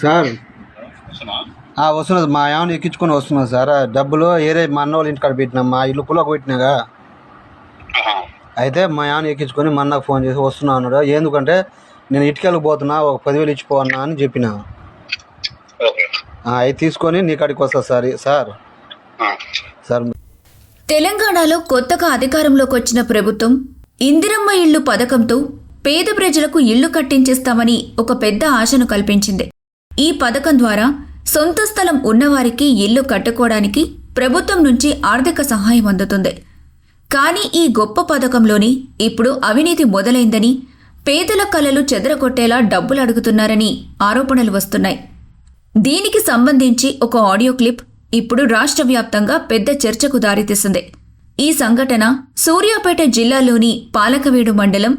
Sir వస్తున్నది మా ఏమైనా ఎక్కించుకొని వస్తున్నా సార్. డబ్బులు ఏరే మా అన్న వాళ్ళ ఇంటికాడ పెట్టినా, మా ఇల్లు కులకు పెట్టినాగా. అయితే మా ఏమైనా ఎక్కించుకొని మా అన్నకు ఫోన్ చేసి వస్తున్నా అన్నాడు. ఎందుకంటే నేను ఇటుకెళ్ళకి పోతున్నా, ఒక 10,000 ఇచ్చిపోవన్నా అని చెప్పిన. అవి తీసుకొని నీ కాడికి వస్తా సార్. సార్ తెలంగాణలో కొత్తగా అధికారంలోకి వచ్చిన ప్రభుత్వం ఇందిరమ్మ ఇళ్లు పథకంతో పేద ప్రజలకు ఇళ్లు కట్టించేస్తామని ఒక పెద్ద ఆశను కల్పించింది. ఈ పథకం ద్వారా సొంత స్థలం ఉన్నవారికి ఇల్లు కట్టుకోవడానికి ప్రభుత్వం నుంచి ఆర్థిక సహాయం అందుతుంది. కానీ ఈ గొప్ప పథకంలోని ఇప్పుడు అవినీతి మొదలైందని, పేదల కలలు చెదరగొట్టేలా డబ్బులు అడుగుతున్నారని ఆరోపణలు వస్తున్నాయి. దీనికి సంబంధించి ఒక ఆడియో క్లిప్ ఇప్పుడు రాష్ట్ర వ్యాప్తంగా పెద్ద చర్చకు దారితీసింది. ఈ సంఘటన సూర్యాపేట జిల్లాలోని పాలకవీడు మండలం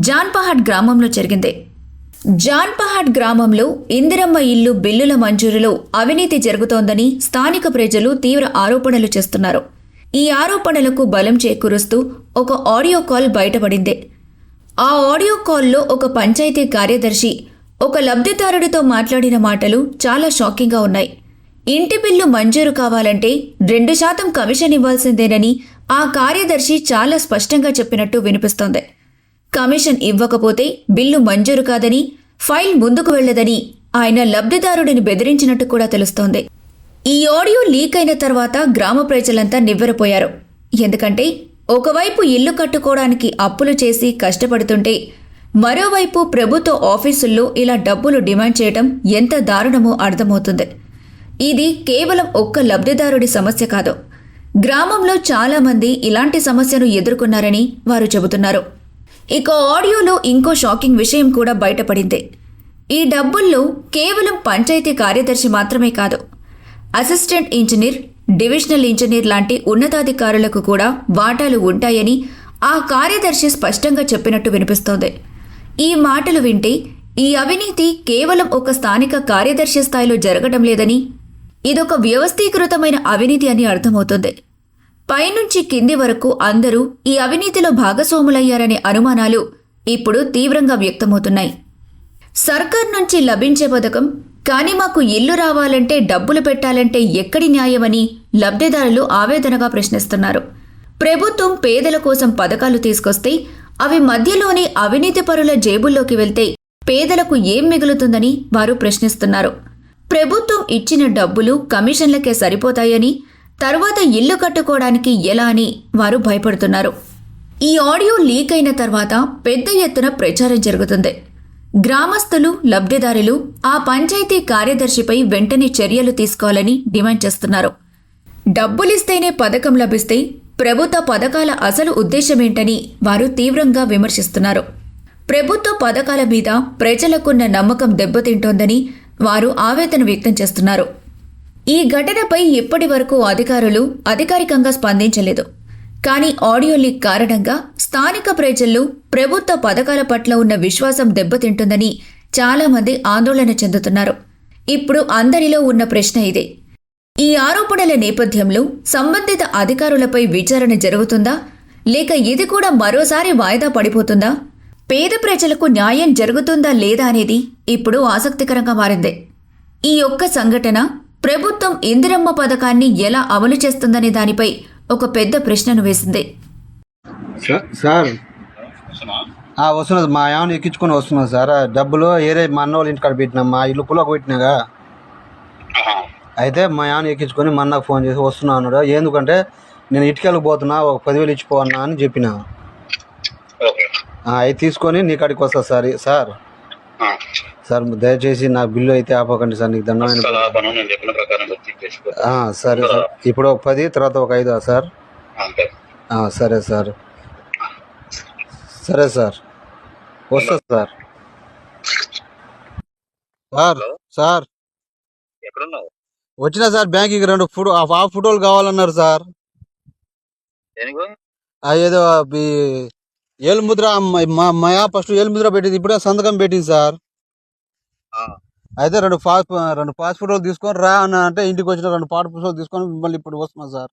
జాన్పహాడ్ గ్రామంలో జరిగింది. జాన్పహాడ్ గ్రామంలో ఇందిరమ్మ ఇల్లు బిల్లుల మంజూరులో అవినీతి జరుగుతోందని స్థానిక ప్రజలు తీవ్ర ఆరోపణలు చేస్తున్నారు. ఈ ఆరోపణలకు బలం చేకూరుస్తూ ఒక ఆడియో కాల్ బయటపడింది. ఆ ఆడియో కాల్లో ఒక పంచాయతీ కార్యదర్శి ఒక లబ్ధిదారుడితో మాట్లాడిన మాటలు చాలా షాకింగ్గా ఉన్నాయి. ఇంటి బిల్లు మంజూరు కావాలంటే 2% కమిషన్ ఇవ్వాల్సిందేనని ఆ కార్యదర్శి చాలా స్పష్టంగా చెప్పినట్టు వినిపిస్తోంది. కమిషన్ ఇవ్వకపోతే బిల్లు మంజూరు కాదని, ఫైల్ ముందుకు వెళ్లదని ఆయన లబ్ధిదారుడిని బెదిరించినట్టు కూడా తెలుస్తోంది. ఈ ఆడియో లీక్ అయిన తర్వాత గ్రామ ప్రజలంతా నివ్వెరపోయారు. ఎందుకంటే ఒకవైపు ఇల్లు కట్టుకోవడానికి అప్పులు చేసి కష్టపడుతుంటే, మరోవైపు ప్రభుత్వ ఆఫీసుల్లో ఇలా డబ్బులు డిమాండ్ చేయడం ఎంత దారుణమో అర్థమవుతుంది. ఇది కేవలం ఒక్క లబ్ధిదారుడి సమస్య కాదు. గ్రామంలో చాలామంది ఇలాంటి సమస్యను ఎదుర్కొన్నారని వారు చెబుతున్నారు. ఇక ఆడియోలో ఇంకో షాకింగ్ విషయం కూడా బయటపడింది. ఈ డబ్బుల్లో కేవలం పంచాయతీ కార్యదర్శి మాత్రమే కాదు, అసిస్టెంట్ ఇంజనీర్, డివిజనల్ ఇంజనీర్ లాంటి ఉన్నతాధికారులకు కూడా వాటాలు ఉంటాయని ఆ కార్యదర్శి స్పష్టంగా చెప్పినట్టు వినిపిస్తోంది. ఈ మాటలు వింటే ఈ అవినీతి కేవలం ఒక స్థానిక కార్యదర్శి స్థాయిలో జరగడం లేదని, ఇదొక వ్యవస్థీకృతమైన అవినీతి అని అర్థమవుతుంది. పైనుంచి కింది వరకు అందరూ ఈ అవినీతిలో భాగస్వాములయ్యారనే అనుమానాలు ఇప్పుడు తీవ్రంగా వ్యక్తమవుతున్నాయి. సర్కార్ నుంచి లభించే పథకం, కానీ మాకు ఇల్లు రావాలంటే డబ్బులు పెట్టాలంటే ఎక్కడి న్యాయమని లబ్ధిదారులు ఆవేదనగా ప్రశ్నిస్తున్నారు. ప్రభుత్వం పేదల కోసం పథకాలు తీసుకొస్తే అవి మధ్యలోనే అవినీతి పరుల జేబుల్లోకి వెళ్తే పేదలకు ఏం మిగులుతుందని వారు ప్రశ్నిస్తున్నారు. ప్రభుత్వం ఇచ్చిన డబ్బులు కమిషన్లకే సరిపోతాయని, తర్వాత ఇల్లు కట్టుకోవడానికి ఎలా అని వారు భయపడుతున్నారు. ఈ ఆడియో లీక్ అయిన తర్వాత పెద్ద ఎత్తున ప్రచారం జరుగుతుంది. గ్రామస్తులు, లబ్ధిదారులు ఆ పంచాయతీ కార్యదర్శిపై వెంటనే చర్యలు తీసుకోవాలని డిమాండ్ చేస్తున్నారు. డబ్బులిస్తేనే పథకం లభిస్తే ప్రభుత్వ పథకాల అసలు ఉద్దేశమేంటని వారు తీవ్రంగా విమర్శిస్తున్నారు. ప్రభుత్వ పథకాల మీద ప్రజలకున్న నమ్మకం దెబ్బతింటోందని వారు ఆవేదన వ్యక్తం చేస్తున్నారు. ఈ ఘటనపై ఇప్పటి వరకు అధికారులు అధికారికంగా స్పందించలేదు. కానీ ఆడియో లీక్ కారణంగా స్థానిక ప్రజల్లో ప్రభుత్వ పథకాల పట్ల ఉన్న విశ్వాసం దెబ్బతింటుందని చాలామంది ఆందోళన చెందుతున్నారు. ఇప్పుడు అందరిలో ఉన్న ప్రశ్న ఇదే: ఈ ఆరోపణల నేపథ్యంలో సంబంధిత అధికారులపై విచారణ జరుగుతుందా, లేక ఇది కూడా మరోసారి వాయిదా పడిపోతుందా? పేద ప్రజలకు న్యాయం జరుగుతుందా లేదా అనేది ఇప్పుడు ఆసక్తికరంగా మారింది. ఈ ఒక్క సంఘటన ప్రభుత్వం ఇందిరమ్మ పథకాన్ని ఎలా అమలు చేస్తుందనే దానిపై ఒక పెద్ద ప్రశ్నను వేసింది. సార్ వస్తున్నది మా ఏమైనా ఎక్కించుకొని వస్తున్నా సార్. డబ్బులు ఏరే మా అన్న వాళ్ళ ఇంటికాడ పెట్టినా, మా ఇల్లు కులకు పెట్టినాగా. అయితే మా ఏమైనా ఎక్కించుకొని మా అన్నకు ఫోన్ చేసి వస్తున్నా అన్నాడు. ఎందుకంటే నేను ఇటుకెళ్ళకి పోతున్నా, ఒక 10,000 ఇచ్చిపోవన్నా అని చెప్పిన. అవి తీసుకొని నీ కాడికి వస్తా సార్. దయచేసి నా బిల్లు అయితే ఆపకండి సార్, నీకు దండమైన. సరే సార్, ఇప్పుడు ఒక 10, తర్వాత ఒక 5 సార్. సరే సార్, వస్తా సార్. సార్ వచ్చినా సార్, బ్యాంక్కి 2 ఫోటోలు కావాలన్నారు సార్. ఏదో ఏలుముద్ర మాయా ఫస్ట్ ఏలుముద్ర పెట్టింది, ఇప్పుడే సంతకం పెట్టింది సార్. అయితే 2 పాస్ ఫోటోలు తీసుకొని రా అన్న అంటే ఇంటికి వచ్చిన 2 పాట పుస్తకాలు తీసుకొని మిమ్మల్ని ఇప్పుడు వస్తున్నా సార్.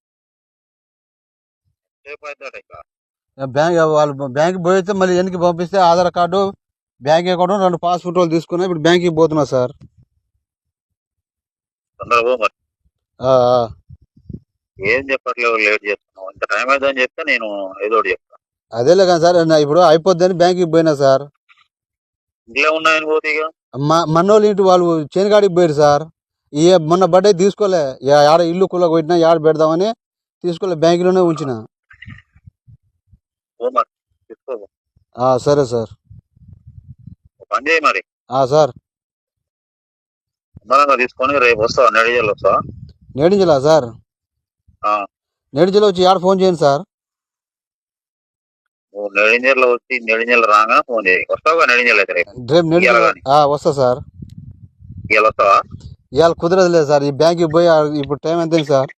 బ్యాంక్ పోయితే మళ్ళీ ఎన్నికి పంపిస్తే Aadhaar card, bank account, 2 pass ఫోటోలు తీసుకున్నా ఇప్పుడు బ్యాంక్కి పోతున్నా సార్. తొందరగా మరి ఆ, ఆ. ఏం చెప్పట్లేవు, లేట్ చేస్తున్నావు. ఇంత టైం అవుతుందని చెప్తే నేను ఏదో ఒకటి చెప్తాను. అదేలే కానీ సార్ నా ఇప్పుడు అయిపోద్దని బ్యాంక్కి పోయినా సార్. ఇంట్లో ఉన్నాయని పోతే ఇక మన్నోళ్ళు ఇంటి వాళ్ళు చేనుగాడికి పోయారు సార్. మొన్న బర్త్డే తీసుకోలే, ఆడ ఇల్లు కుల్ల కొట్టినా ఆడ పెడదామని తీసుకోలే, బ్యాంకులోనే ఉంచిన. పో మరి తీసుకో. సరే సార్. ఒక పని చేయి మరి, సార్. నిమ్మలంగా తీసుకొని రేపు వస్తావా? నెడిజల్ వస్తావా? నేడించలా సార్? ఆ, నేడించలో వచ్చి ఆడ ఫోన్ చేయండి సార్. నువ్వు నెడింజల్లో వచ్చి నెడింజల్ రాగానే ఫోన్ చేయి. వస్తావుగా నెడింజల్ అయితే రేపు? రేపు ఇవాళ నేడించల కానీ వస్తా సార్. ఇవాళ వస్తావా? ఇవాళ కుదరదులేదు సార్, ఈ బ్యాంక్కి పోయి ఇప్పుడు టైం ఎంత సార్?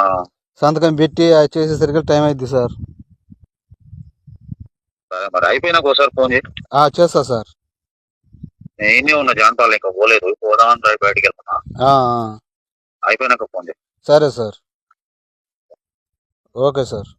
ఆ, సంతకం పెట్టి చేసేసరికి టైం అయింది సార్. సరే మరి, అయిపోయినాక ఒకసారి ఫోన్ చేయి. చేస్తా సార్. నేను ఇన్నే ఉన్నా, జాన్పాలు ఇంకా పోలేదు, పోదామని బయటికి వెళ్తున్నా. అయిపోయినాక ఫోన్ చేయి. సరే సార్. Okay sir.